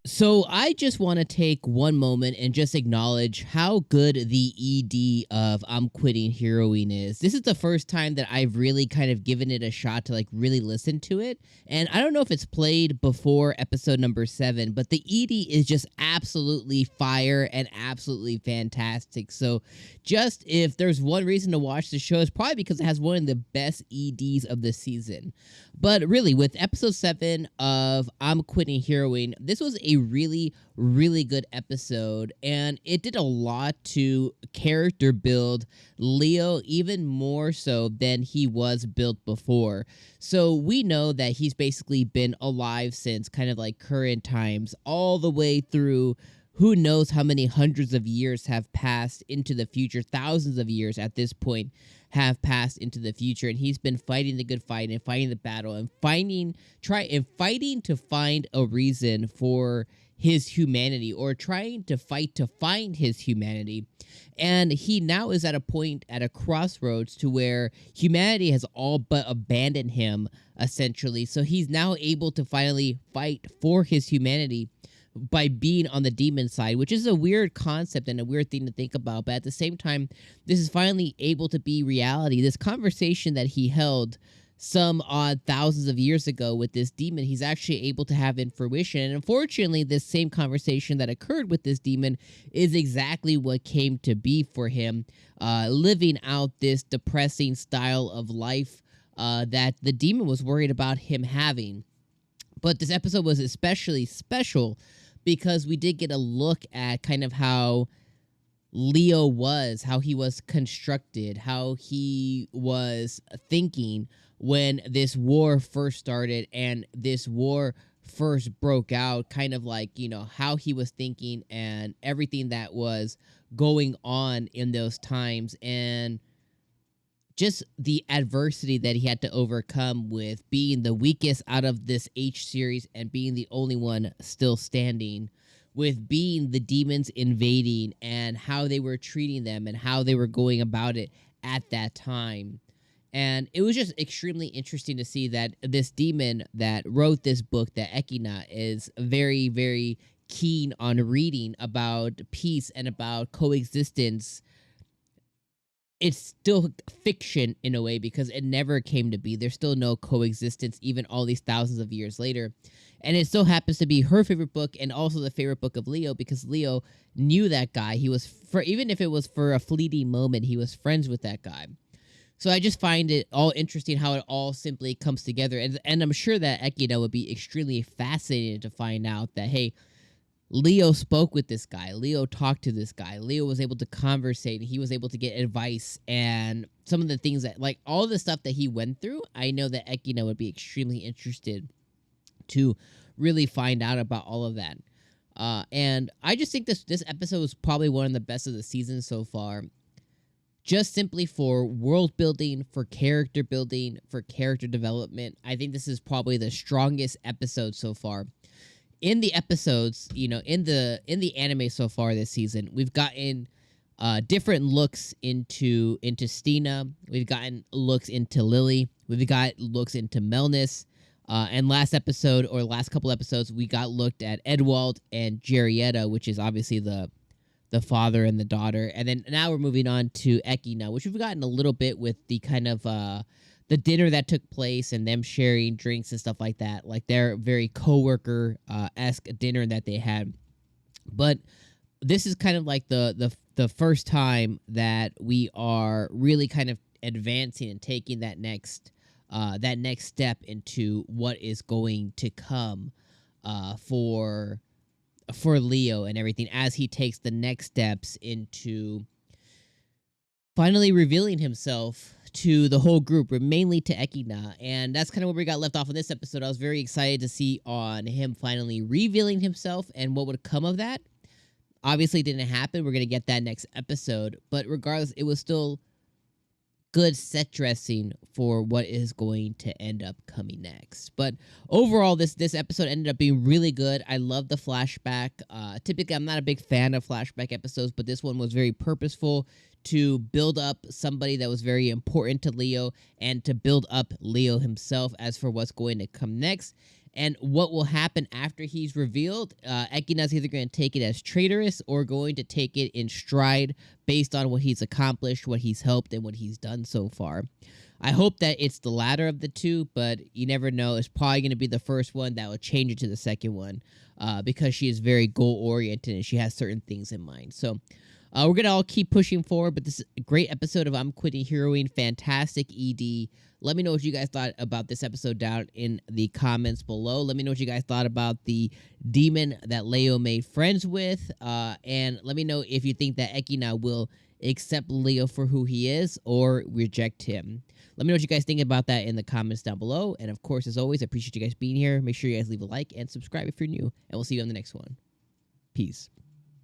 So I just want to take one moment and just acknowledge how good the ED of I'm Quitting Heroine is. This is the first time that I've really kind of given it a shot to like really listen to it. And I don't know if it's played before episode number 7, but the ED is just absolutely fire and absolutely fantastic. So just if there's one reason to watch the show, it's probably because it has one of the best EDs of the season. But really, with episode 7 of I'm Quitting Heroine, this was a really, really good episode, and it did a lot to character build Leo even more so than he was built before. So we know that he's basically been alive since kind of like current times, all the way through who knows how many hundreds of years have passed into the future, thousands of years at this point have passed into the future, and he's been fighting the good fight and fighting the battle and fighting to find a reason for his humanity, or trying to fight to find his humanity. And he now is at a point, at a crossroads, to where humanity has all but abandoned him, essentially. So he's now able to finally fight for his humanity by being on the demon side, which is a weird concept and a weird thing to think about. But at the same time, this is finally able to be reality. This conversation that he held some odd thousands of years ago with this demon, he's actually able to have in fruition. And unfortunately, this same conversation that occurred with this demon is exactly what came to be for him, living out this depressing style of life that the demon was worried about him having. But this episode was especially special because we did get a look at kind of how Leo was, how he was constructed, how he was thinking when this war first started and this war first broke out, kind of like, you know, how he was thinking and everything that was going on in those times, and just the adversity that he had to overcome with being the weakest out of this H series and being the only one still standing, with being the demons invading and how they were treating them and how they were going about it at that time. And it was just extremely interesting to see that this demon that wrote this book, that 𝐒𝐡𝐚𝐧𝐧𝐞𝐥, is very, very keen on reading about peace and about coexistence. It's still fiction in a way because it never came to be. There's still no coexistence even all these thousands of years later. And it still happens to be her favorite book and also the favorite book of Leo, because Leo knew that guy. He was, for even if it was for a fleeting moment, he was friends with that guy. So I just find it all interesting how it all simply comes together. And I'm sure that 𝐒𝐡𝐚𝐧𝐧𝐞𝐥 would be extremely fascinated to find out that, hey, Leo spoke with this guy. Leo talked to this guy. Leo was able to conversate. He was able to get advice, and some of the things that, like, all the stuff that he went through, I know that 𝐒𝐡𝐚𝐧𝐽 would be extremely interested to really find out about all of that. And I just think this episode was probably one of the best of the season so far. Just simply for world building, for character building, for character development. I think this is probably the strongest episode so far. In the episodes, you know, in the anime so far this season, we've gotten different looks into Stina. We've gotten looks into Lily. We've got looks into Melnus. And last couple episodes, we got looked at Edwald and Jerietta, which is obviously the father and the daughter. And then now we're moving on to 𝐒𝐡𝐚𝐧𝐽, which we've gotten a little bit with the kind of the dinner that took place and them sharing drinks and stuff like that. Like their very coworker-esque dinner that they had. But this is kind of like the first time that we are really kind of advancing and taking that next step into what is going to come for Leo and everything, as he takes the next steps into finally revealing himself to the whole group, or mainly to 𝐒𝐡𝐚𝐧𝐽. And that's kind of where we got left off in this episode. I was very excited to see on him finally revealing himself and what would come of that. Obviously, it didn't happen. We're going to get that next episode. But regardless, it was still good set dressing for what is going to end up coming next. But overall, this episode ended up being really good. I love the flashback. Typically, I'm not a big fan of flashback episodes, but this one was very purposeful to build up somebody that was very important to Leo and to build up Leo himself as for what's going to come next. And what will happen after he's revealed, Ekina's either going to take it as traitorous or going to take it in stride based on what he's accomplished, what he's helped, and what he's done so far. I hope that it's the latter of the two, but you never know. It's probably going to be the first one that will change it to the second one because she is very goal-oriented and she has certain things in mind. So we're going to all keep pushing forward, but this is a great episode of I'm Quitting Heroine. Fantastic ED. Let me know what you guys thought about this episode down in the comments below. Let me know what you guys thought about the demon that Leo made friends with. And let me know if you think that Ekina will accept Leo for who he is or reject him. Let me know what you guys think about that in the comments down below. And of course, as always, I appreciate you guys being here. Make sure you guys leave a like and subscribe if you're new. And we'll see you on the next one. Peace.